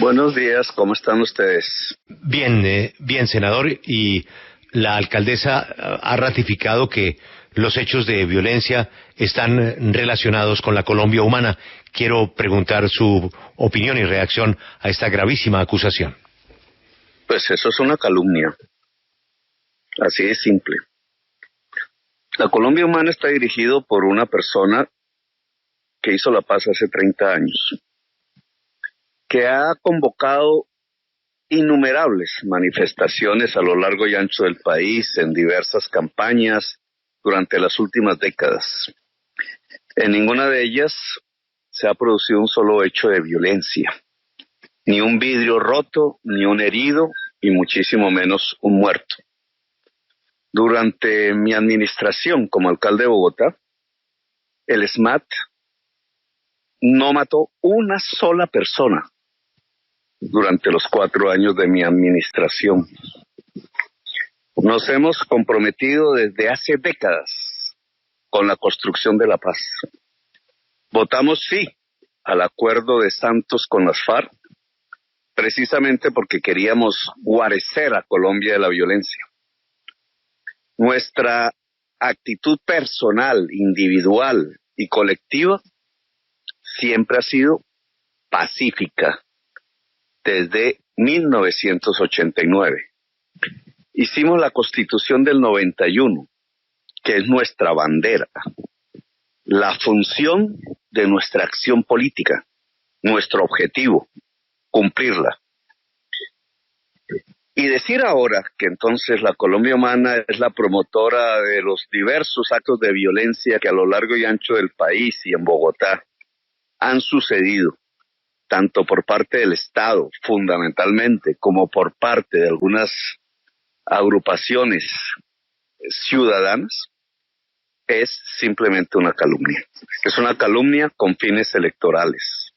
Buenos días, ¿cómo están ustedes? Bien, bien, senador, y la alcaldesa ha ratificado que los hechos de violencia están relacionados con la Colombia humana. Quiero preguntar su opinión y reacción a esta gravísima acusación. Pues eso es una calumnia, así de simple. La Colombia humana está dirigido por una persona que hizo la paz hace 30 años, que ha convocado innumerables manifestaciones a lo largo y ancho del país en diversas campañas durante las últimas décadas. En ninguna de ellas se ha producido un solo hecho de violencia, ni un vidrio roto, ni un herido, y muchísimo menos un muerto. Durante mi administración como alcalde de Bogotá, el SMAT no mató una sola persona durante los 4 años de mi administración. Nos hemos comprometido desde hace décadas con la construcción de la paz. Votamos sí al acuerdo de Santos con las FARC, precisamente porque queríamos guarecer a Colombia de la violencia. Nuestra actitud personal, individual y colectiva siempre ha sido pacífica desde 1989. Hicimos la Constitución del 91, que es nuestra bandera, la función de nuestra acción política, nuestro objetivo, cumplirla. Y decir ahora que entonces la Colombia humana es la promotora de los diversos actos de violencia que a lo largo y ancho del país y en Bogotá han sucedido, tanto por parte del Estado, fundamentalmente, como por parte de algunas agrupaciones ciudadanas, es simplemente una calumnia. Es una calumnia con fines electorales.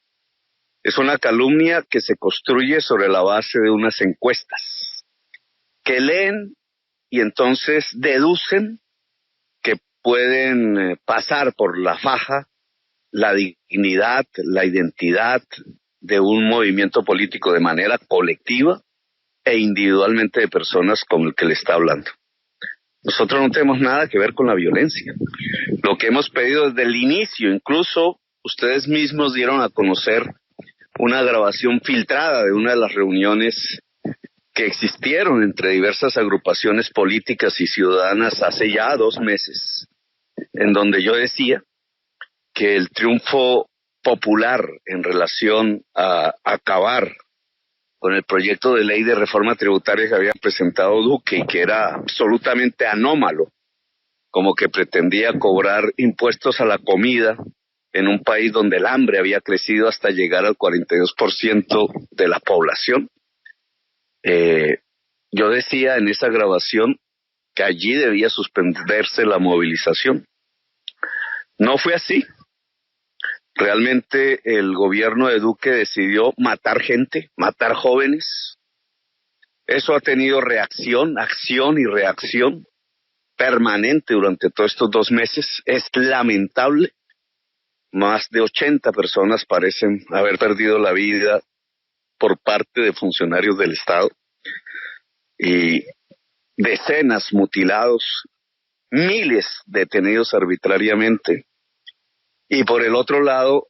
Es una calumnia que se construye sobre la base de unas encuestas que leen y entonces deducen que pueden pasar por la faja la dignidad, la identidad de un movimiento político de manera colectiva e individualmente de personas como el que le está hablando. Nosotros no tenemos nada que ver con la violencia. Lo que hemos pedido desde el inicio, incluso ustedes mismos dieron a conocer una grabación filtrada de una de las reuniones que existieron entre diversas agrupaciones políticas y ciudadanas hace ya 2 meses, en donde yo decía que el triunfo popular en relación a acabar con el proyecto de ley de reforma tributaria que había presentado Duque y que era absolutamente anómalo, como que pretendía cobrar impuestos a la comida en un país donde el hambre había crecido hasta llegar al 42% de la población. Yo decía en esa grabación que allí debía suspenderse la movilización. No fue así. Realmente el gobierno de Duque decidió matar gente, matar jóvenes. Eso ha tenido reacción, acción y reacción permanente durante todos estos 2 meses. Es lamentable. Más de 80 personas parecen haber perdido la vida por parte de funcionarios del Estado y decenas mutilados, miles detenidos arbitrariamente. Y por el otro lado,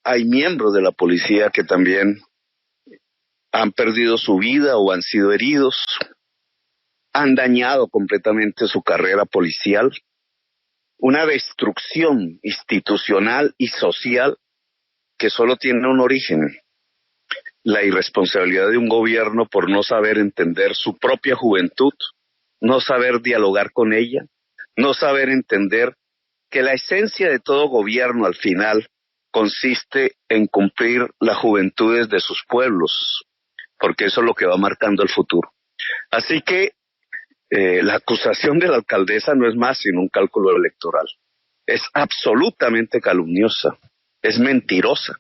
hay miembros de la policía que también han perdido su vida o han sido heridos, han dañado completamente su carrera policial, una destrucción institucional y social que solo tiene un origen: la irresponsabilidad de un gobierno por no saber entender su propia juventud, no saber dialogar con ella, no saber entender que la esencia de todo gobierno al final consiste en cumplir las juventudes de sus pueblos, porque eso es lo que va marcando el futuro. Así que la acusación de la alcaldesa no es más sino un cálculo electoral. Es absolutamente calumniosa, es mentirosa,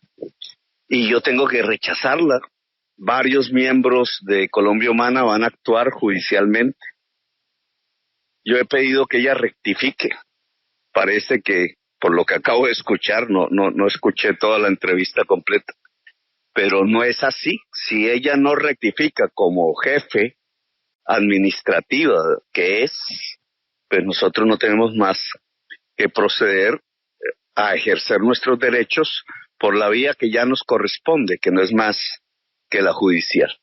y yo tengo que rechazarla. Varios miembros de Colombia Humana van a actuar judicialmente. Yo he pedido que ella rectifique. Parece que, por lo que acabo de escuchar, no escuché toda la entrevista completa, pero no es así. Si ella no rectifica como jefe administrativa que es, pues nosotros no tenemos más que proceder a ejercer nuestros derechos por la vía que ya nos corresponde, que no es más que la judicial.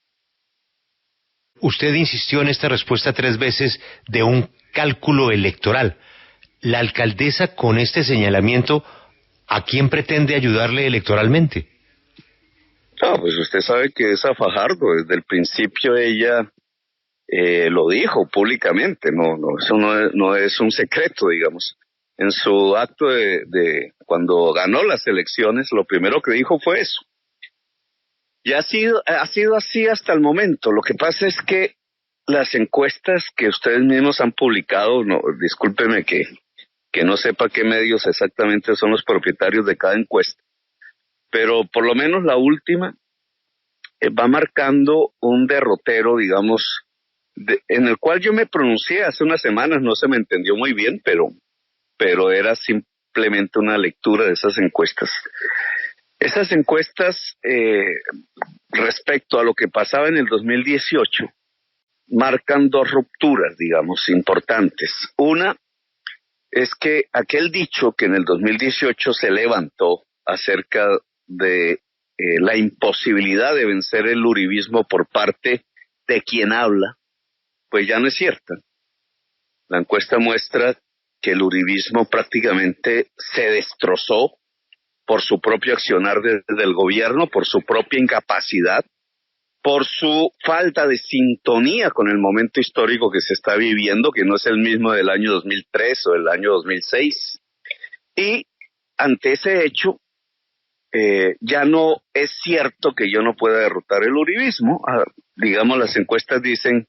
Usted insistió en esta respuesta 3 veces de un cálculo electoral. La alcaldesa, con este señalamiento, ¿a quién pretende ayudarle electoralmente? No, pues usted sabe que es a Fajardo. Desde el principio ella lo dijo públicamente. Eso no es un secreto, digamos. En su acto de cuando ganó las elecciones, lo primero que dijo fue eso. Y ha sido así hasta el momento. Lo que pasa es que las encuestas que ustedes mismos han publicado, no, discúlpeme que no sepa qué medios exactamente son los propietarios de cada encuesta, pero por lo menos la última va marcando un derrotero, digamos, en el cual yo me pronuncié hace unas semanas, no se me entendió muy bien, pero era simplemente una lectura de esas encuestas. Esas encuestas respecto a lo que pasaba en el 2018 marcan 2 rupturas, digamos, importantes. Una es que aquel dicho que en el 2018 se levantó acerca de la imposibilidad de vencer el uribismo por parte de quien habla, pues ya no es cierta. La encuesta muestra que el uribismo prácticamente se destrozó por su propio accionar desde el gobierno, por su propia incapacidad, por su falta de sintonía con el momento histórico que se está viviendo, que no es el mismo del año 2003 o del año 2006. Y ante ese hecho, ya no es cierto que yo no pueda derrotar el uribismo. Digamos, las encuestas dicen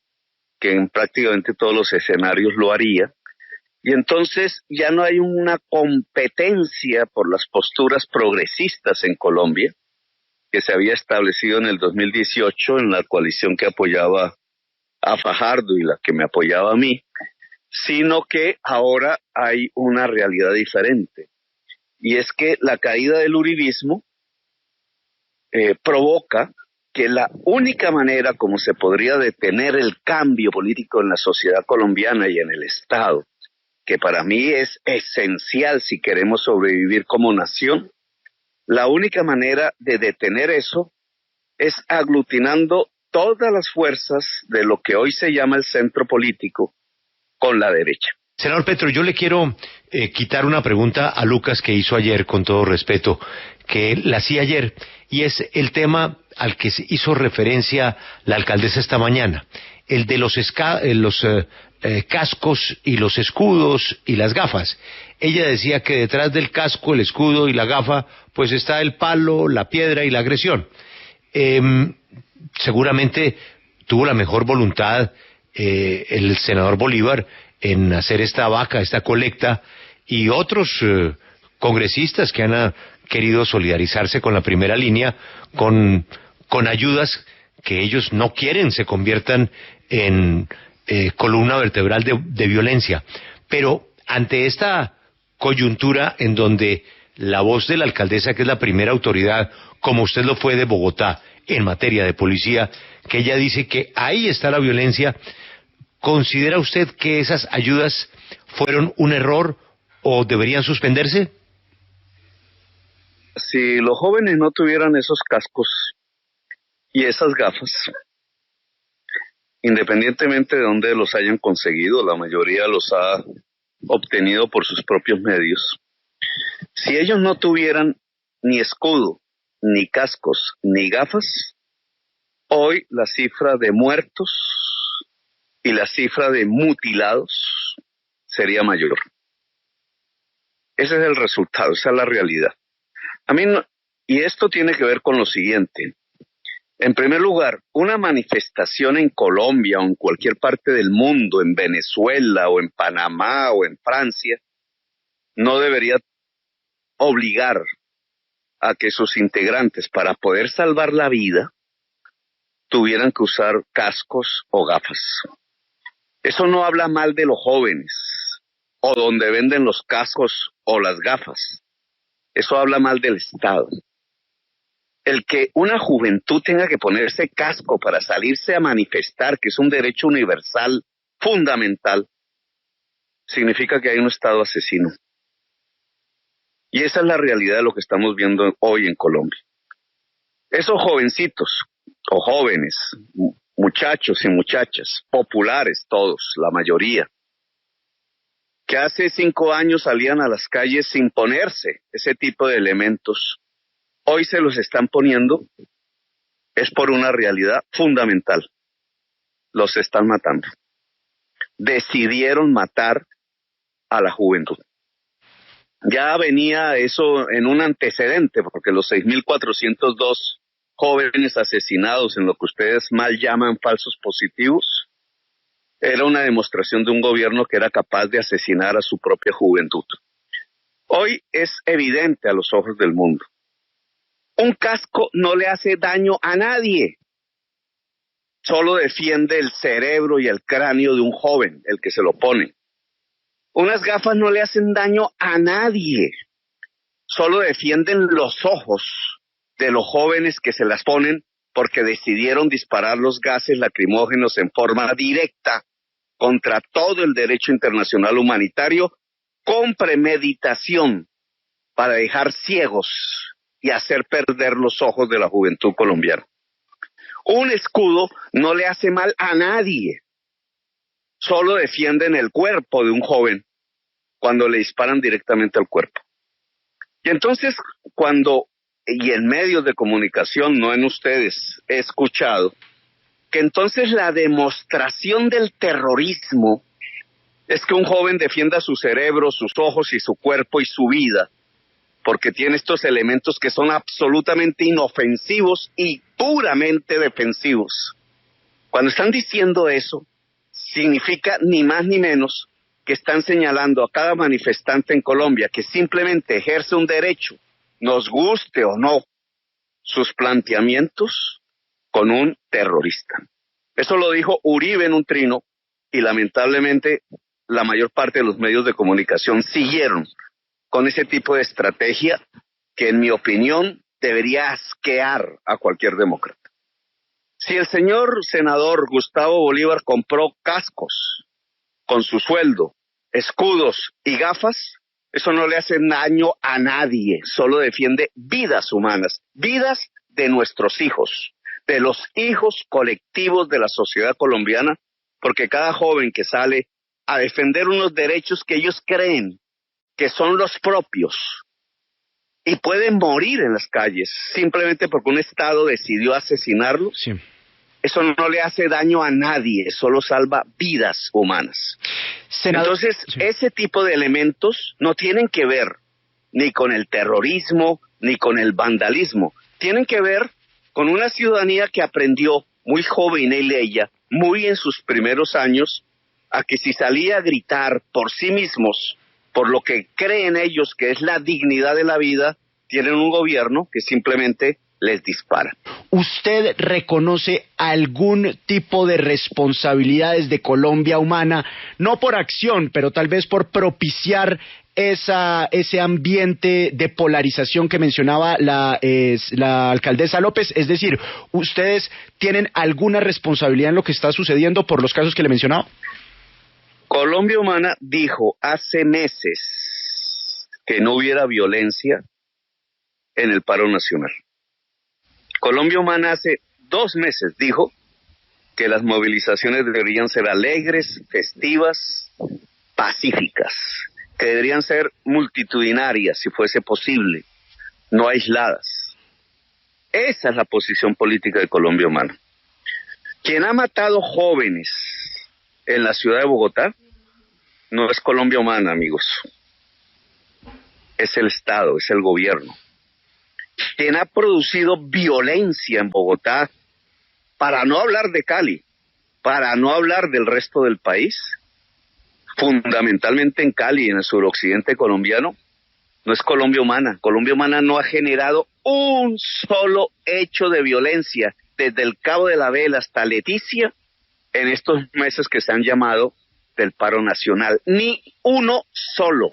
que en prácticamente todos los escenarios lo haría. Y entonces ya no hay una competencia por las posturas progresistas en Colombia, que se había establecido en el 2018 en la coalición que apoyaba a Fajardo y la que me apoyaba a mí, sino que ahora hay una realidad diferente. Y es que la caída del uribismo provoca que la única manera como se podría detener el cambio político en la sociedad colombiana y en el Estado, que para mí es esencial si queremos sobrevivir como nación, la única manera de detener eso es aglutinando todas las fuerzas de lo que hoy se llama el centro político con la derecha. Senador Petro, yo le quiero quitar una pregunta a Lucas que hizo ayer, con todo respeto, que la hacía ayer, y es el tema al que hizo referencia la alcaldesa esta mañana, el de los cascos y los escudos y las gafas. Ella decía que detrás del casco, el escudo y la gafa, pues está el palo, la piedra y la agresión. Seguramente tuvo la mejor voluntad el senador Bolívar en hacer esta vaca, esta colecta, y otros congresistas que han querido solidarizarse con la primera línea, con ayudas que ellos no quieren se conviertan en columna vertebral de violencia. Pero ante esta coyuntura en donde la voz de la alcaldesa, que es la primera autoridad, como usted lo fue de Bogotá, en materia de policía, que ella dice que ahí está la violencia, ¿considera usted que esas ayudas fueron un error o deberían suspenderse? Si los jóvenes no tuvieran esos cascos y esas gafas, independientemente de dónde los hayan conseguido, la mayoría los ha obtenido por sus propios medios. Si ellos no tuvieran ni escudo, ni cascos, ni gafas, hoy la cifra de muertos y la cifra de mutilados sería mayor. Ese es el resultado, esa es la realidad. A mí no, y esto tiene que ver con lo siguiente. En primer lugar, una manifestación en Colombia o en cualquier parte del mundo, en Venezuela o en Panamá o en Francia, no debería obligar a que sus integrantes, para poder salvar la vida, tuvieran que usar cascos o gafas. Eso no habla mal de los jóvenes o donde venden los cascos o las gafas. Eso habla mal del Estado. El que una juventud tenga que ponerse casco para salirse a manifestar, que es un derecho universal, fundamental, significa que hay un Estado asesino. Y esa es la realidad de lo que estamos viendo hoy en Colombia. Esos jovencitos o jóvenes, muchachos y muchachas, populares todos, la mayoría, que hace 5 años salían a las calles sin ponerse ese tipo de elementos, hoy se los están poniendo, es por una realidad fundamental. Los están matando. Decidieron matar a la juventud. Ya venía eso en un antecedente, porque los 6.402 jóvenes asesinados en lo que ustedes mal llaman falsos positivos, era una demostración de un gobierno que era capaz de asesinar a su propia juventud. Hoy es evidente a los ojos del mundo. Un casco no le hace daño a nadie. Solo defiende el cerebro y el cráneo de un joven, el que se lo pone. Unas gafas no le hacen daño a nadie. Solo defienden los ojos de los jóvenes que se las ponen porque decidieron disparar los gases lacrimógenos en forma directa contra todo el derecho internacional humanitario con premeditación para dejar ciegos y hacer perder los ojos de la juventud colombiana. Un escudo no le hace mal a nadie. Solo defienden el cuerpo de un joven cuando le disparan directamente al cuerpo. Y entonces, y en medios de comunicación, no en ustedes, he escuchado que entonces la demostración del terrorismo es que un joven defienda su cerebro, sus ojos y su cuerpo y su vida, porque tiene estos elementos que son absolutamente inofensivos y puramente defensivos. Cuando están diciendo eso, significa ni más ni menos que están señalando a cada manifestante en Colombia que simplemente ejerce un derecho, nos guste o no, sus planteamientos con un terrorista. Eso lo dijo Uribe en un trino y lamentablemente la mayor parte de los medios de comunicación siguieron con ese tipo de estrategia que en mi opinión debería asquear a cualquier demócrata. Si el señor senador Gustavo Bolívar compró cascos con su sueldo, escudos y gafas, eso no le hace daño a nadie, solo defiende vidas humanas, vidas de nuestros hijos, de los hijos colectivos de la sociedad colombiana, porque cada joven que sale a defender unos derechos que ellos creen que son los propios y pueden morir en las calles simplemente porque un Estado decidió asesinarlos, sí. Eso no le hace daño a nadie, solo salva vidas humanas. Entonces, sí. Ese tipo de elementos no tienen que ver ni con el terrorismo, ni con el vandalismo. Tienen que ver con una ciudadanía que aprendió muy joven ella, muy en sus primeros años, a que si salía a gritar por sí mismos, por lo que creen ellos que es la dignidad de la vida, tienen un gobierno que simplemente les dispara. ¿Usted reconoce algún tipo de responsabilidades de Colombia Humana, no por acción, pero tal vez por propiciar ese ambiente de polarización que mencionaba la alcaldesa López? Es decir, ¿ustedes tienen alguna responsabilidad en lo que está sucediendo por los casos que le mencionaba? Colombia Humana dijo hace meses que no hubiera violencia en el paro nacional. Colombia Humana hace 2 meses dijo que las movilizaciones deberían ser alegres, festivas, pacíficas, que deberían ser multitudinarias si fuese posible, no aisladas. Esa es la posición política de Colombia Humana. Quien ha matado jóvenes en la ciudad de Bogotá no es Colombia Humana, amigos. Es el Estado, es el gobierno. Quien ha producido violencia en Bogotá, para no hablar de Cali, para no hablar del resto del país, fundamentalmente en Cali, en el suroccidente colombiano, no es Colombia Humana. Colombia Humana no ha generado un solo hecho de violencia desde el Cabo de la Vela hasta Leticia en estos meses que se han llamado del paro nacional. Ni uno solo.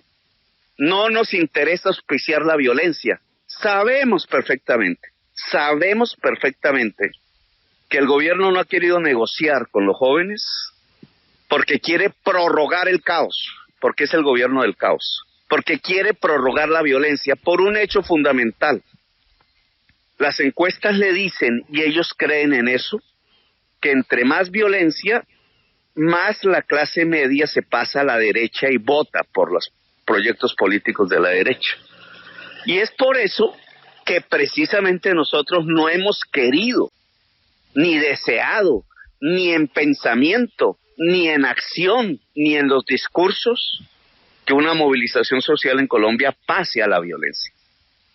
No nos interesa auspiciar la violencia. Sabemos perfectamente sabemos perfectamente que el gobierno no ha querido negociar con los jóvenes porque quiere prorrogar el caos, porque es el gobierno del caos, porque quiere prorrogar la violencia por un hecho fundamental. Las encuestas le dicen, y ellos creen en eso, que entre más violencia, más la clase media se pasa a la derecha y vota por los proyectos políticos de la derecha. Y es por eso que precisamente nosotros no hemos querido, ni deseado, ni en pensamiento, ni en acción, ni en los discursos, que una movilización social en Colombia pase a la violencia.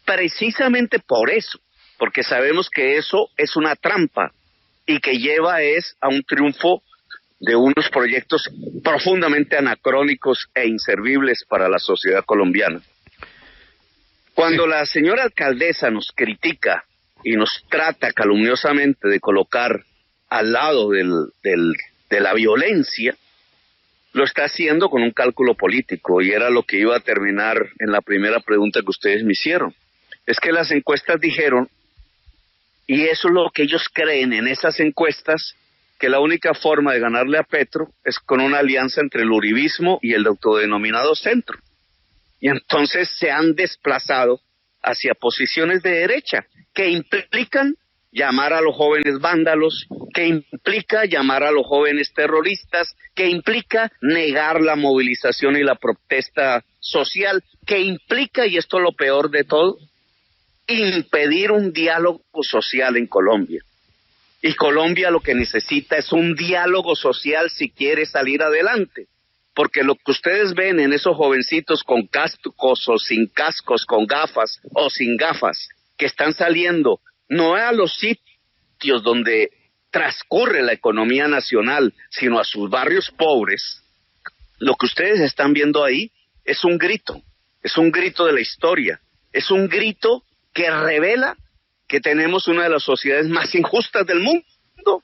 Precisamente por eso, porque sabemos que eso es una trampa y que lleva a un triunfo de unos proyectos profundamente anacrónicos e inservibles para la sociedad colombiana. Cuando la señora alcaldesa nos critica y nos trata calumniosamente de colocar al lado de la violencia, lo está haciendo con un cálculo político, y era lo que iba a terminar en la primera pregunta que ustedes me hicieron. Es que las encuestas dijeron, y eso es lo que ellos creen en esas encuestas, que la única forma de ganarle a Petro es con una alianza entre el uribismo y el autodenominado centro. Y entonces se han desplazado hacia posiciones de derecha, que implican llamar a los jóvenes vándalos, que implica llamar a los jóvenes terroristas, que implica negar la movilización y la protesta social, que implica, y esto es lo peor de todo, impedir un diálogo social en Colombia. Y Colombia lo que necesita es un diálogo social si quiere salir adelante. Porque lo que ustedes ven en esos jovencitos con cascos o sin cascos, con gafas o sin gafas, que están saliendo no a los sitios donde transcurre la economía nacional, sino a sus barrios pobres, lo que ustedes están viendo ahí es un grito de la historia, es un grito que revela que tenemos una de las sociedades más injustas del mundo,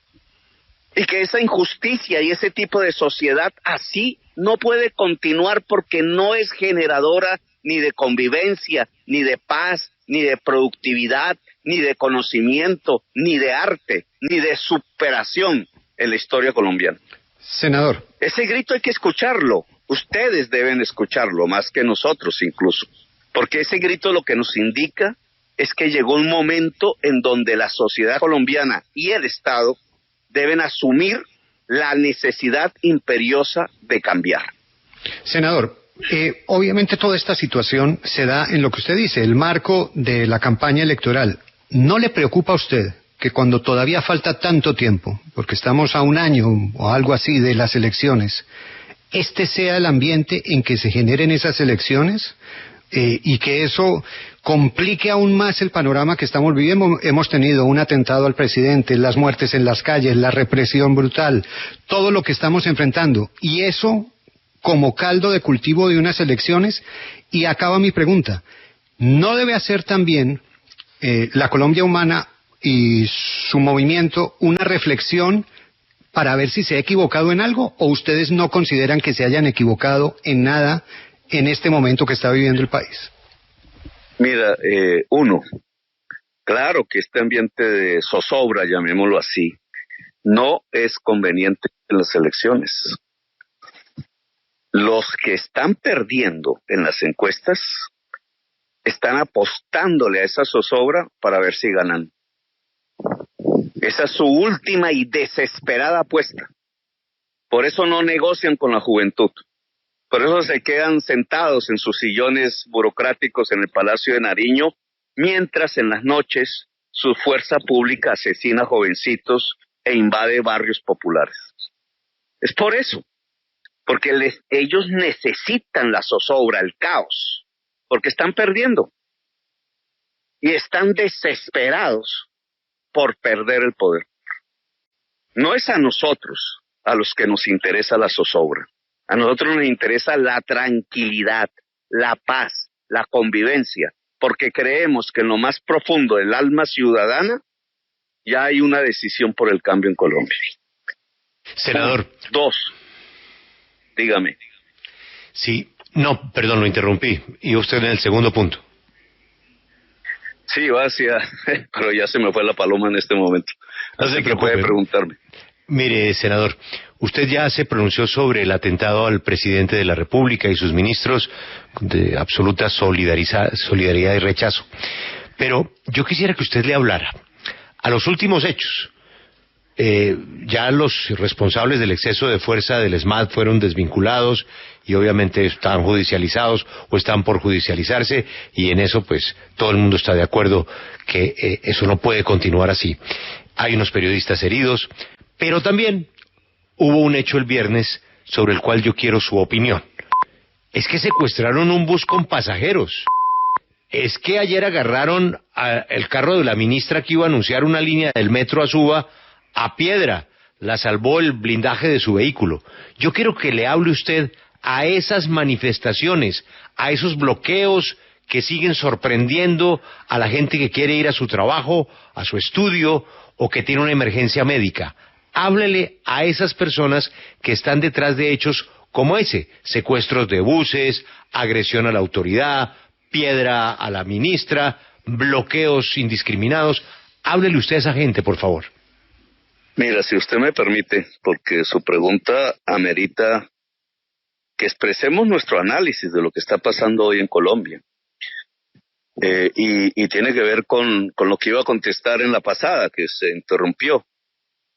y que esa injusticia y ese tipo de sociedad así no puede continuar, porque no es generadora ni de convivencia, ni de paz, ni de productividad, ni de conocimiento, ni de arte, ni de superación en la historia colombiana. Senador. Ese grito hay que escucharlo. Ustedes deben escucharlo más que nosotros incluso, porque ese grito lo que nos indica es que llegó un momento en donde la sociedad colombiana y el Estado deben asumir la necesidad imperiosa de cambiar. Senador, obviamente toda esta situación se da en lo que usted dice, el marco de la campaña electoral. ¿No le preocupa a usted que cuando todavía falta tanto tiempo, porque estamos a un año o algo así de las elecciones, este sea el ambiente en que se generen esas elecciones? Y que eso complique aún más el panorama que estamos viviendo? Hemos tenido un atentado al presidente, las muertes en las calles, la represión brutal, todo lo que estamos enfrentando, y eso como caldo de cultivo de unas elecciones. Y acaba mi pregunta, ¿no debe hacer también la Colombia Humana y su movimiento una reflexión para ver si se ha equivocado en algo, o ustedes no consideran que se hayan equivocado en nada en este momento que está viviendo el país? Mira, claro que este ambiente de zozobra, llamémoslo así, no es conveniente en las elecciones. Los que están perdiendo en las encuestas están apostándole a esa zozobra para ver si ganan. Esa es su última y desesperada apuesta. Por eso no negocian con la juventud. Por eso se quedan sentados en sus sillones burocráticos en el Palacio de Nariño, mientras en las noches su fuerza pública asesina jovencitos e invade barrios populares. Es por eso, porque ellos necesitan la zozobra, el caos, porque están perdiendo y están desesperados por perder el poder. No es a nosotros a los que nos interesa la zozobra. A nosotros nos interesa la tranquilidad, la paz, la convivencia, porque creemos que en lo más profundo del alma ciudadana ya hay una decisión por el cambio en Colombia. Senador. Dos, dígame. Sí, no, perdón, lo interrumpí. Y usted en el segundo punto. Sí, va hacia, pero ya se me fue la paloma en este momento. No Así se que puede preguntarme. Mire, senador, usted ya se pronunció sobre el atentado al presidente de la República y sus ministros de absoluta solidaridad y rechazo. Pero yo quisiera que usted le hablara a los últimos hechos. Ya los responsables del exceso de fuerza del ESMAD fueron desvinculados y obviamente están judicializados o están por judicializarse, y en eso pues todo el mundo está de acuerdo que eso no puede continuar así. Hay unos periodistas heridos, pero también hubo un hecho el viernes sobre el cual yo quiero su opinión. Es que secuestraron un bus con pasajeros. Es que ayer agarraron el carro de la ministra que iba a anunciar una línea del metro a Suba a piedra. La salvó el blindaje de su vehículo. Yo quiero que le hable usted a esas manifestaciones, a esos bloqueos que siguen sorprendiendo a la gente que quiere ir a su trabajo, a su estudio o que tiene una emergencia médica. Háblele a esas personas que están detrás de hechos como ese: secuestros de buses, agresión a la autoridad, piedra a la ministra, bloqueos indiscriminados. Háblele usted a esa gente, por favor. Mira, si usted me permite, porque su pregunta amerita que expresemos nuestro análisis de lo que está pasando hoy en Colombia. Y tiene que ver con lo que iba a contestar en la pasada, que se interrumpió.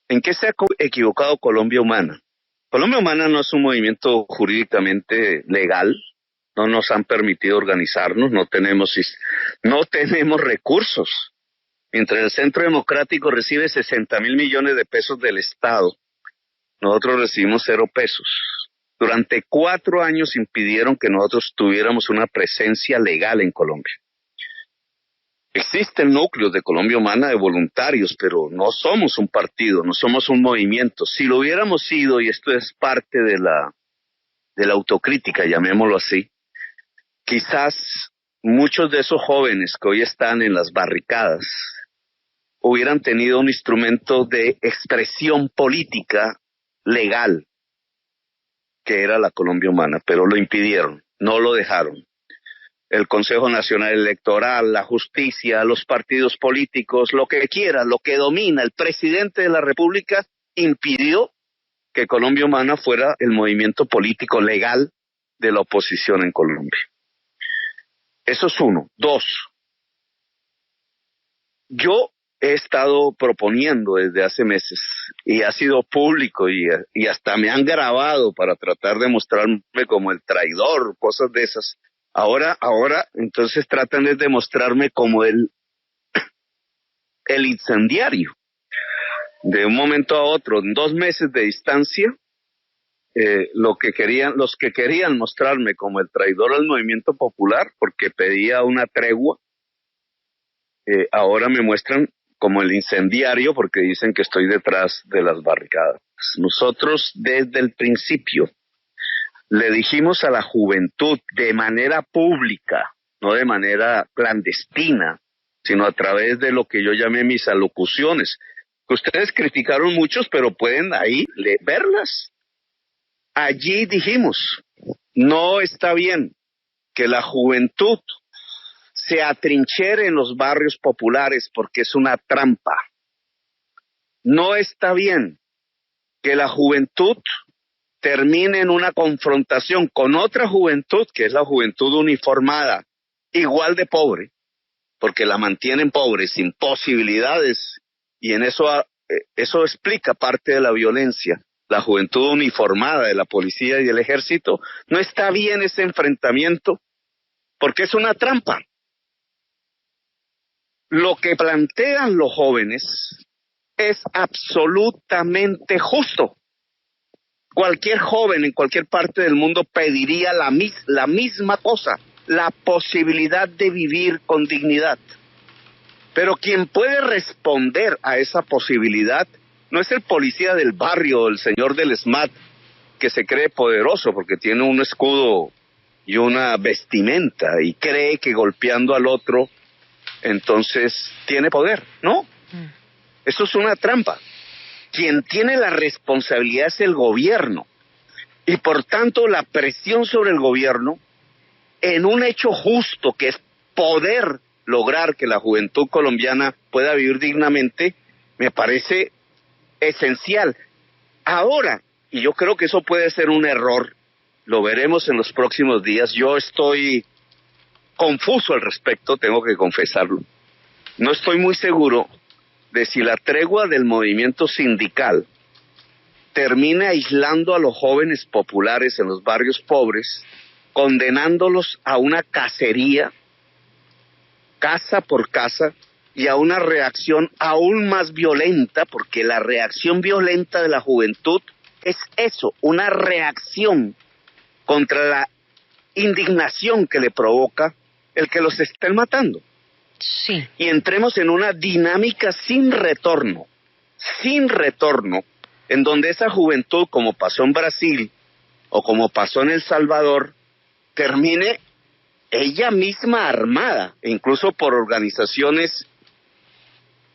¿En qué se ha equivocado Colombia Humana? Colombia Humana no es un movimiento jurídicamente legal, no nos han permitido organizarnos, no tenemos recursos. Mientras el Centro Democrático recibe 60.000 millones de pesos del Estado, nosotros recibimos 0 pesos. Durante 4 años impidieron que nosotros tuviéramos una presencia legal en Colombia. Existen núcleos de Colombia Humana de voluntarios, pero no somos un partido, no somos un movimiento. Si lo hubiéramos sido, y esto es parte de la autocrítica, llamémoslo así, quizás muchos de esos jóvenes que hoy están en las barricadas hubieran tenido un instrumento de expresión política legal, que era la Colombia Humana, pero lo impidieron, no lo dejaron. El Consejo Nacional Electoral, la justicia, los partidos políticos, lo que quiera, lo que domina, el presidente de la República impidió que Colombia Humana fuera el movimiento político legal de la oposición en Colombia. Eso es uno. 2, yo he estado proponiendo desde hace meses, y ha sido público, y hasta me han grabado para tratar de mostrarme como el traidor, cosas de esas. Ahora, entonces tratan de demostrarme como el incendiario. De un momento a otro, en 2 meses de distancia, los que querían mostrarme como el traidor al movimiento popular, porque pedía una tregua, ahora me muestran como el incendiario, porque dicen que estoy detrás de las barricadas. Nosotros desde el principio le dijimos a la juventud de manera pública, no de manera clandestina, sino a través de lo que yo llamé mis alocuciones, que ustedes criticaron muchos, pero pueden ahí verlas. Allí dijimos, no está bien que la juventud se atrinchere en los barrios populares porque es una trampa. No está bien que la juventud termine en una confrontación con otra juventud, que es la juventud uniformada, igual de pobre, porque la mantienen pobre, sin posibilidades, y en eso explica parte de la violencia. La juventud uniformada de la policía y del ejército, no está bien ese enfrentamiento, porque es una trampa. Lo que plantean los jóvenes es absolutamente justo. Cualquier joven en cualquier parte del mundo pediría la misma cosa, la posibilidad de vivir con dignidad. Pero quien puede responder a esa posibilidad no es el policía del barrio o el señor del ESMAD, que se cree poderoso porque tiene un escudo y una vestimenta y cree que golpeando al otro entonces tiene poder. No, eso es una trampa. Quien tiene la responsabilidad es el gobierno, y por tanto la presión sobre el gobierno en un hecho justo que es poder lograr que la juventud colombiana pueda vivir dignamente, me parece esencial. Ahora, y yo creo que eso puede ser un error, lo veremos en los próximos días, yo estoy confuso al respecto, tengo que confesarlo. No estoy muy seguro de si la tregua del movimiento sindical termine aislando a los jóvenes populares en los barrios pobres, condenándolos a una cacería, casa por casa, y a una reacción aún más violenta, porque la reacción violenta de la juventud es eso, una reacción contra la indignación que le provoca el que los estén matando. Sí. Y entremos en una dinámica sin retorno, en donde esa juventud, como pasó en Brasil o como pasó en El Salvador, termine ella misma armada, incluso por organizaciones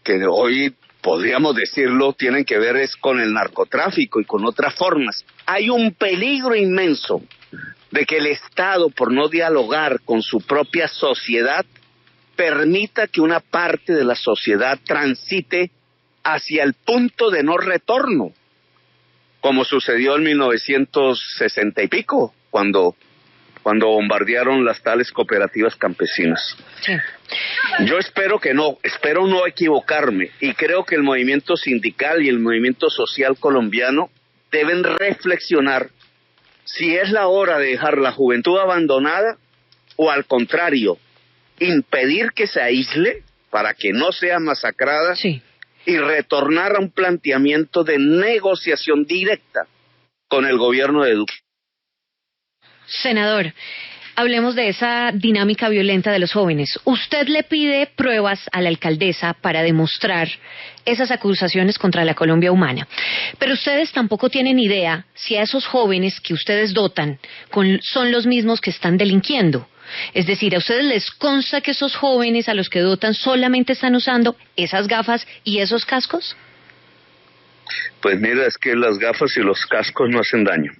que hoy podríamos decirlo tienen que ver es con el narcotráfico y con otras formas. Hay un peligro inmenso de que el Estado, por no dialogar con su propia sociedad, permita que una parte de la sociedad transite hacia el punto de no retorno, como sucedió en 1960 y pico, cuando bombardearon las tales cooperativas campesinas. Sí. Yo espero no equivocarme, y creo que el movimiento sindical y el movimiento social colombiano deben reflexionar si es la hora de dejar la juventud abandonada o al contrario, impedir que se aísle para que no sea masacrada, Sí. y retornar a un planteamiento de negociación directa con el gobierno de Duque. Senador, hablemos de esa dinámica violenta de los jóvenes. Usted le pide pruebas a la alcaldesa para demostrar esas acusaciones contra la Colombia humana. Pero ustedes tampoco tienen idea si a esos jóvenes que ustedes dotan son los mismos que están delinquiendo. Es decir, ¿a ustedes les consta que esos jóvenes a los que dotan solamente están usando esas gafas y esos cascos? Pues mira, es que las gafas y los cascos no hacen daño.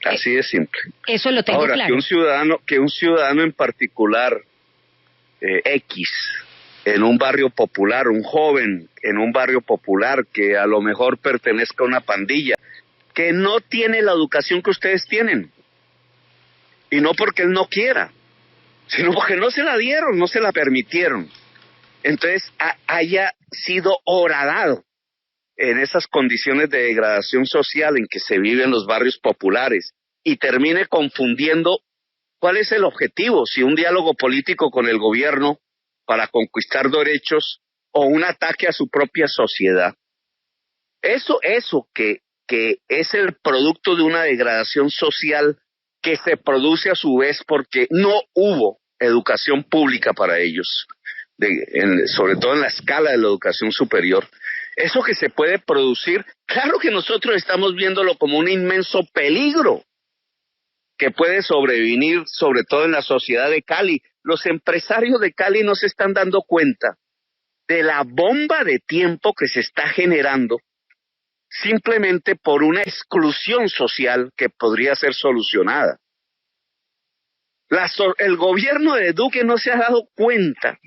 Así de simple. Eso lo tengo Ahora, claro. que un ciudadano en particular, X, en un barrio popular, un joven en un barrio popular que a lo mejor pertenezca a una pandilla, que no tiene la educación que ustedes tienen, y no porque él no quiera, sino porque no se la dieron, no se la permitieron, entonces haya sido horadado en esas condiciones de degradación social en que se vive en los barrios populares, y termine confundiendo cuál es el objetivo, si un diálogo político con el gobierno para conquistar derechos o un ataque a su propia sociedad. Eso que es el producto de una degradación social que se produce a su vez porque no hubo educación pública para ellos, sobre todo en la escala de la educación superior. Eso que se puede producir, claro que nosotros estamos viéndolo como un inmenso peligro que puede sobrevenir, sobre todo en la sociedad de Cali. Los empresarios de Cali no se están dando cuenta de la bomba de tiempo que se está generando simplemente por una exclusión social que podría ser solucionada. El gobierno de Duque no se ha dado cuenta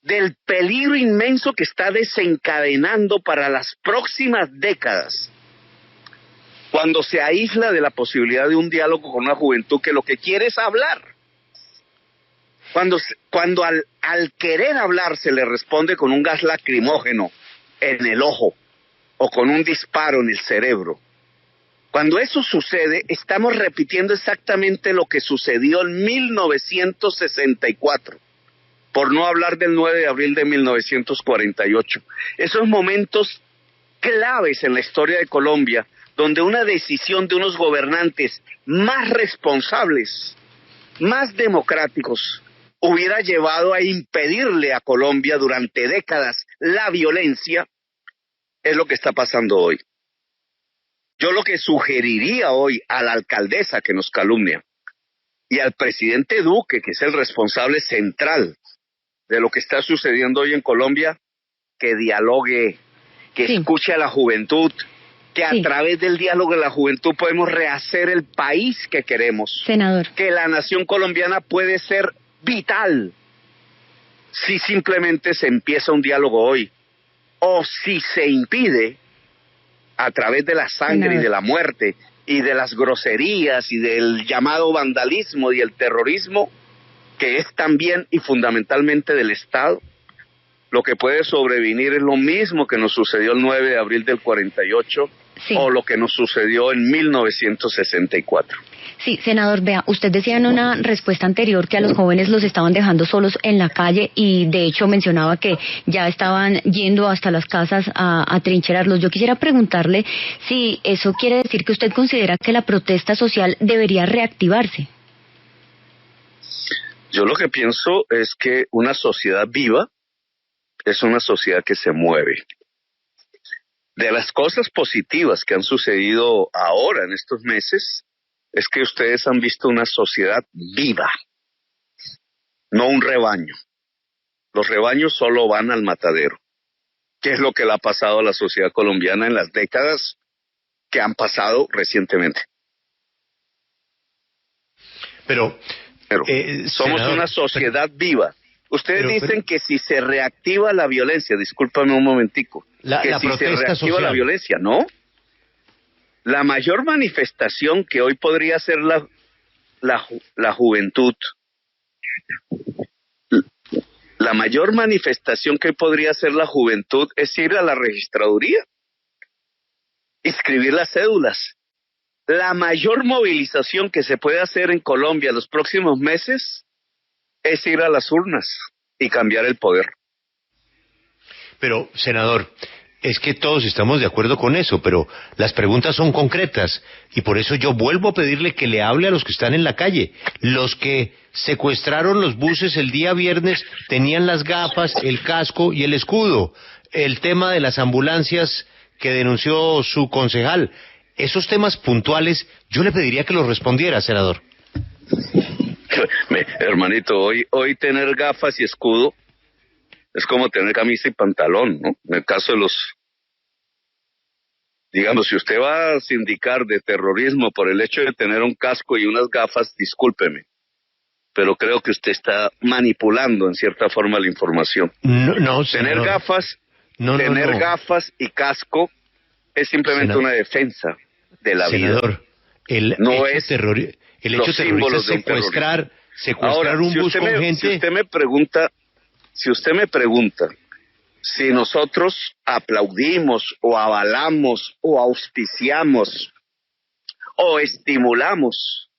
del peligro inmenso que está desencadenando para las próximas décadas cuando se aísla de la posibilidad de un diálogo con una juventud que lo que quiere es hablar. Cuando al querer hablar se le responde con un gas lacrimógeno en el ojo o con un disparo en el cerebro. Cuando eso sucede, estamos repitiendo exactamente lo que sucedió en 1964, por no hablar del 9 de abril de 1948. Esos momentos claves en la historia de Colombia, donde una decisión de unos gobernantes más responsables, más democráticos, hubiera llevado a impedirle a Colombia durante décadas la violencia, es lo que está pasando hoy. Yo lo que sugeriría hoy a la alcaldesa que nos calumnia y al presidente Duque, que es el responsable central de lo que está sucediendo hoy en Colombia, que dialogue, que escuche a la juventud, que a través del diálogo de la juventud podemos rehacer el país que queremos. Senador. Que la nación colombiana puede ser vital si simplemente se empieza un diálogo hoy o si se impide a través de la sangre y de la muerte y de las groserías y del llamado vandalismo y el terrorismo, que es también y fundamentalmente del Estado. Lo que puede sobrevenir es lo mismo que nos sucedió el 9 de abril del 48 o lo que nos sucedió en 1964. Sí, senador, vea, usted decía en una respuesta anterior que a los jóvenes los estaban dejando solos en la calle y de hecho mencionaba que ya estaban yendo hasta las casas a trincherarlos. Yo quisiera preguntarle si eso quiere decir que usted considera que la protesta social debería reactivarse. Yo lo que pienso es que una sociedad viva es una sociedad que se mueve. De las cosas positivas que han sucedido ahora en estos meses, es que ustedes han visto una sociedad viva, no un rebaño. Los rebaños solo van al matadero. ¿Qué es lo que le ha pasado a la sociedad colombiana en las décadas que han pasado recientemente? Pero somos senador, una sociedad viva. Ustedes dicen que si se reactiva la violencia, discúlpame un momentico, que si se reactiva social. La violencia, ¿no? La mayor manifestación que hoy podría hacer la juventud, la mayor manifestación que hoy podría hacer la juventud es ir a la registraduría, inscribir las cédulas. La mayor movilización que se puede hacer en Colombia en los próximos meses es ir a las urnas y cambiar el poder. Pero, senador, es que todos estamos de acuerdo con eso, pero las preguntas son concretas y por eso yo vuelvo a pedirle que le hable a los que están en la calle. Los que secuestraron los buses el día viernes tenían las gafas, el casco y el escudo. El tema de las ambulancias que denunció su concejal. Esos temas puntuales yo le pediría que los respondiera, senador. Hermanito, hoy tener gafas y escudo es como tener camisa y pantalón, ¿no? En el caso de digamos, si usted va a sindicar de terrorismo por el hecho de tener un casco y unas gafas, discúlpeme, pero creo que usted está manipulando en cierta forma la información. No, tener gafas, gafas y casco es simplemente una defensa de la vida. El hecho terrorista es secuestrar Ahora, un bus con gente. Si usted me pregunta si nosotros aplaudimos o avalamos o auspiciamos o estimulamos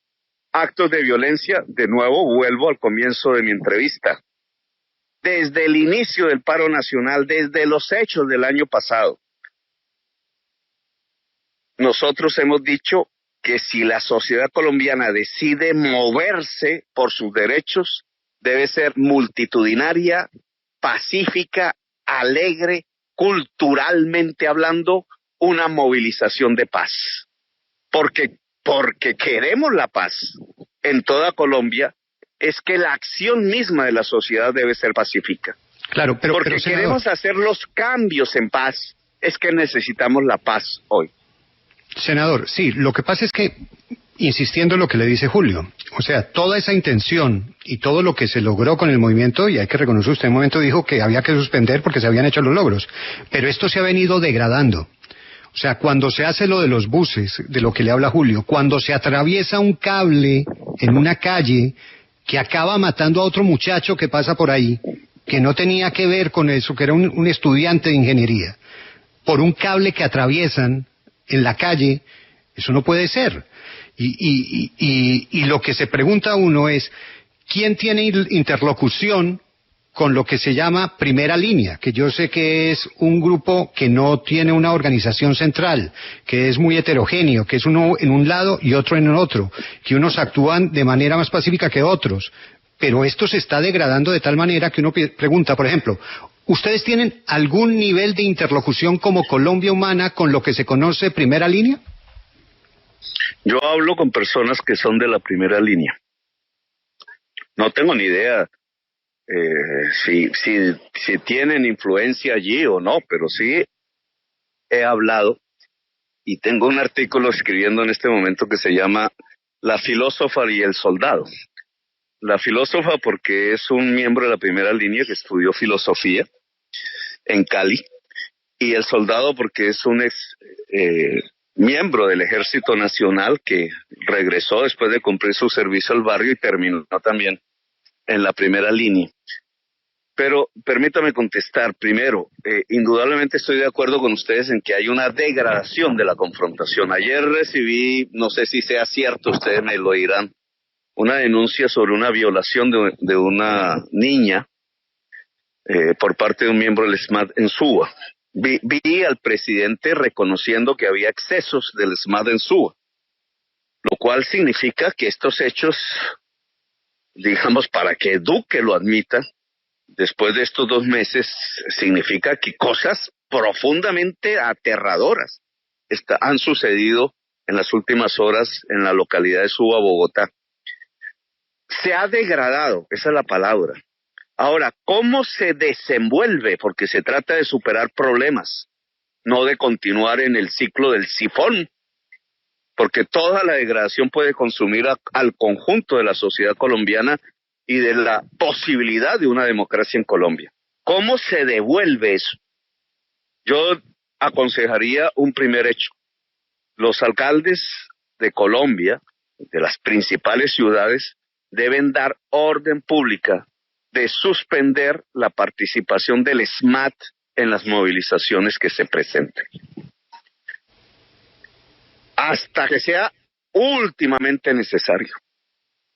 actos de violencia, de nuevo vuelvo al comienzo de mi entrevista. Desde el inicio del paro nacional, desde los hechos del año pasado, nosotros hemos dicho que si la sociedad colombiana decide moverse por sus derechos, debe ser multitudinaria, pacífica, alegre, culturalmente hablando, una movilización de paz. Porque queremos la paz en toda Colombia, es que la acción misma de la sociedad debe ser pacífica. Claro, pero queremos hacer los cambios en paz, es que necesitamos la paz hoy. Senador, sí, lo que pasa es que, insistiendo en lo que le dice Julio, o sea, toda esa intención y todo lo que se logró con el movimiento, y hay que reconocer, usted en un momento dijo que había que suspender porque se habían hecho los logros, pero esto se ha venido degradando. O sea, cuando se hace lo de los buses, de lo que le habla Julio, cuando se atraviesa un cable en una calle que acaba matando a otro muchacho que pasa por ahí, que no tenía que ver con eso, que era un estudiante de ingeniería, por un cable que atraviesan en la calle, eso no puede ser. Y lo que se pregunta uno es, ¿quién tiene interlocución con lo que se llama primera línea? Que yo sé que es un grupo que no tiene una organización central, que es muy heterogéneo, que es uno en un lado y otro en el otro, que unos actúan de manera más pacífica que otros. Pero esto se está degradando de tal manera que uno pregunta, por ejemplo, ¿ustedes tienen algún nivel de interlocución como Colombia Humana con lo que se conoce primera línea? Yo hablo con personas que son de la primera línea. No tengo ni idea si tienen influencia allí o no, pero sí he hablado y tengo un artículo escribiendo en este momento que se llama La filósofa y el soldado. La filósofa porque es un miembro de la primera línea que estudió filosofía en Cali, y el soldado porque es un ex miembro del Ejército Nacional que regresó después de cumplir su servicio al barrio y terminó también en la primera línea. Pero permítame contestar. Primero, indudablemente estoy de acuerdo con ustedes en que hay una degradación de la confrontación. Ayer recibí, no sé si sea cierto, ustedes me lo dirán, una denuncia sobre una violación de una niña por parte de un miembro del SMAT en Suba. Vi al presidente reconociendo que había excesos del SMAT en Suba, lo cual significa que estos hechos, digamos, para que Duque lo admita, después de estos 2 meses, significa que cosas profundamente aterradoras han sucedido en las últimas horas en la localidad de Suba, Bogotá. Se ha degradado, esa es la palabra. Ahora, ¿cómo se desenvuelve? Porque se trata de superar problemas, no de continuar en el ciclo del sifón, porque toda la degradación puede consumir al conjunto de la sociedad colombiana y de la posibilidad de una democracia en Colombia. ¿Cómo se devuelve eso? Yo aconsejaría un primer hecho. Los alcaldes de Colombia, de las principales ciudades, deben dar orden pública de suspender la participación del SMAT en las movilizaciones que se presenten, hasta que sea últimamente necesario.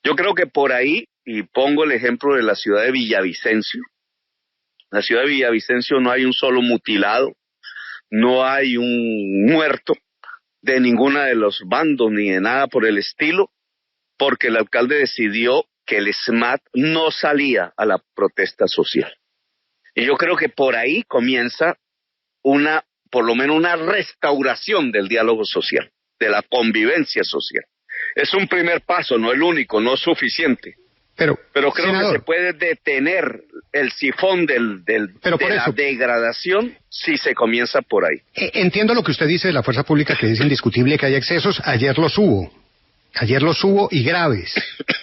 Yo creo que por ahí, y pongo el ejemplo de la ciudad de Villavicencio, en la ciudad de Villavicencio no hay un solo mutilado, no hay un muerto de ninguna de los bandos ni de nada por el estilo, porque el alcalde decidió que el SMAT no salía a la protesta social. Y yo creo que por ahí comienza por lo menos una restauración del diálogo social, de la convivencia social. Es un primer paso, no el único, no es suficiente. Pero creo, senador, que se puede detener el sifón de la degradación si se comienza por ahí. Entiendo lo que usted dice de la fuerza pública, que es indiscutible que hay excesos. Ayer los hubo y graves,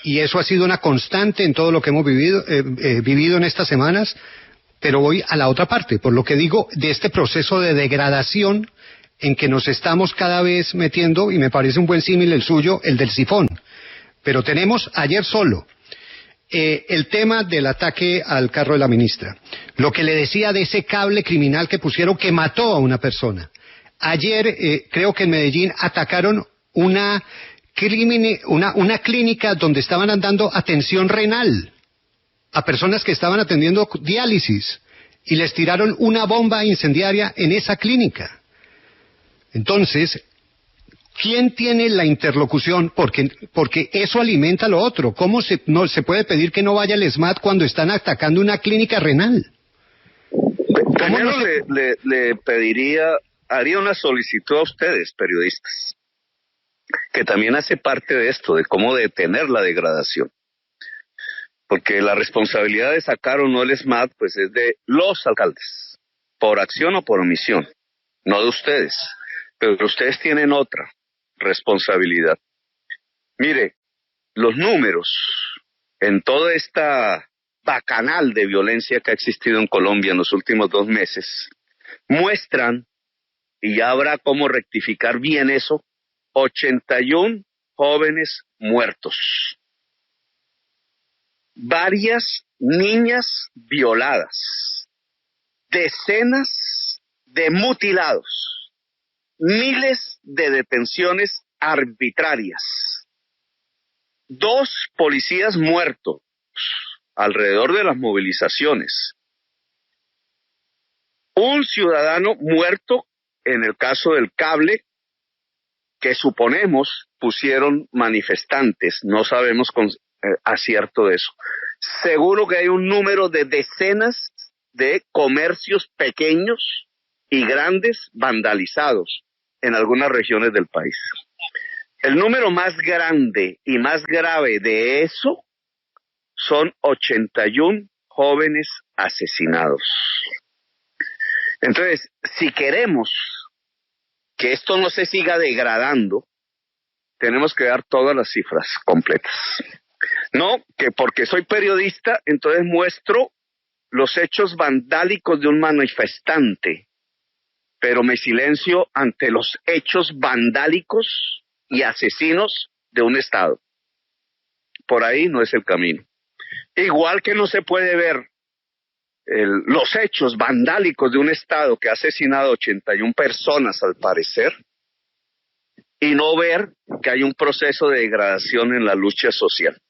y eso ha sido una constante en todo lo que hemos vivido en estas semanas. Pero voy a la otra parte, por lo que digo de este proceso de degradación en que nos estamos cada vez metiendo, y me parece un buen símil el suyo, el del sifón. Pero tenemos ayer solo el tema del ataque al carro de la ministra, lo que le decía de ese cable criminal que pusieron que mató a una persona. Ayer creo que en Medellín atacaron una clínica donde estaban dando atención renal a personas que estaban atendiendo diálisis, y les tiraron una bomba incendiaria en esa clínica. Entonces, ¿quién tiene la interlocución? Porque eso alimenta lo otro. ¿Cómo no se puede pedir que no vaya el SMAT cuando están atacando una clínica renal? Primero le pediría, haría una solicitud a ustedes, periodistas, que también hace parte de esto, de cómo detener la degradación. Porque la responsabilidad de sacar o no el SMAT, pues es de los alcaldes, por acción o por omisión, no de ustedes. Pero ustedes tienen otra responsabilidad. Mire, los números en toda esta bacanal de violencia que ha existido en Colombia en los últimos 2 meses muestran, y ya habrá cómo rectificar bien eso, 81 jóvenes muertos, varias niñas violadas, decenas de mutilados, miles de detenciones arbitrarias, 2 policías muertos alrededor de las movilizaciones, un ciudadano muerto en el caso del cable que suponemos pusieron manifestantes, no sabemos con acierto de eso. Seguro que hay un número de decenas de comercios pequeños y grandes vandalizados en algunas regiones del país. El número más grande y más grave de eso son 81 jóvenes asesinados. Entonces, si queremos que esto no se siga degradando, tenemos que dar todas las cifras completas. No, que porque soy periodista, entonces muestro los hechos vandálicos de un manifestante, pero me silencio ante los hechos vandálicos y asesinos de un Estado. Por ahí no es el camino. Igual que no se puede ver los hechos vandálicos de un Estado que ha asesinado 81 personas al parecer, y no ver que hay un proceso de degradación en la lucha social.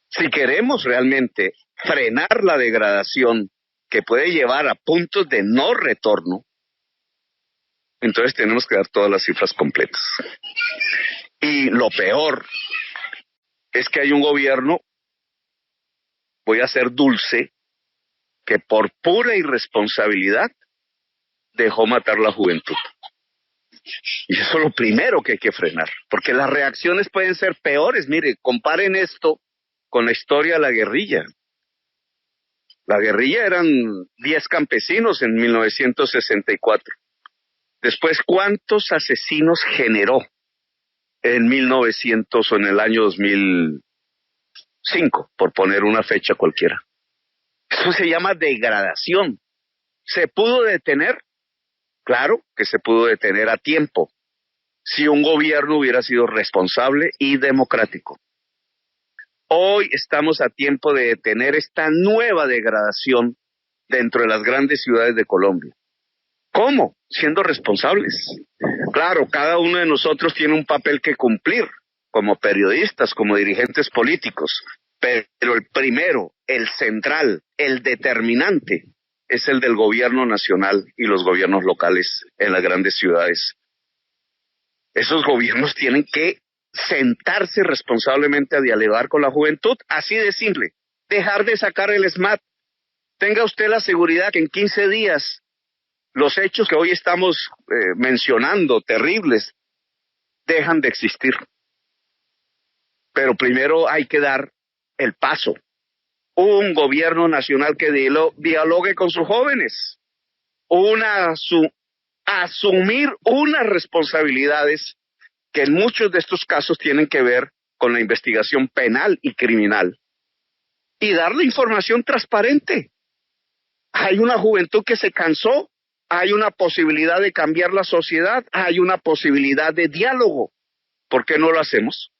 Si queremos realmente frenar la degradación que puede llevar a puntos de no retorno, entonces tenemos que dar todas las cifras completas. Y lo peor es que hay un gobierno, voy a ser dulce, que por pura irresponsabilidad dejó matar la juventud. Y eso es lo primero que hay que frenar, porque las reacciones pueden ser peores. Mire, comparen esto con la historia de la guerrilla. La guerrilla eran 10 campesinos en 1964. Después, ¿cuántos asesinos generó en 1900 o en el año 2005, por poner una fecha cualquiera? Eso se llama degradación. ¿Se pudo detener? Claro que se pudo detener a tiempo, si un gobierno hubiera sido responsable y democrático. Hoy estamos a tiempo de detener esta nueva degradación dentro de las grandes ciudades de Colombia. ¿Cómo? Siendo responsables. Claro, cada uno de nosotros tiene un papel que cumplir, como periodistas, como dirigentes políticos, pero el primero, el central, el determinante, es el del gobierno nacional y los gobiernos locales en las grandes ciudades. Esos gobiernos tienen que sentarse responsablemente a dialogar con la juventud, así de simple. Dejar de sacar el SMAT. Tenga usted la seguridad que en 15 días los hechos que hoy estamos mencionando, terribles, dejan de existir. Pero primero hay que dar el paso. Un gobierno nacional que dialogue con sus jóvenes. Asumir unas responsabilidades que en muchos de estos casos tienen que ver con la investigación penal y criminal. Y darle información transparente. Hay una juventud que se cansó, hay una posibilidad de cambiar la sociedad, hay una posibilidad de diálogo. ¿Por qué no lo hacemos?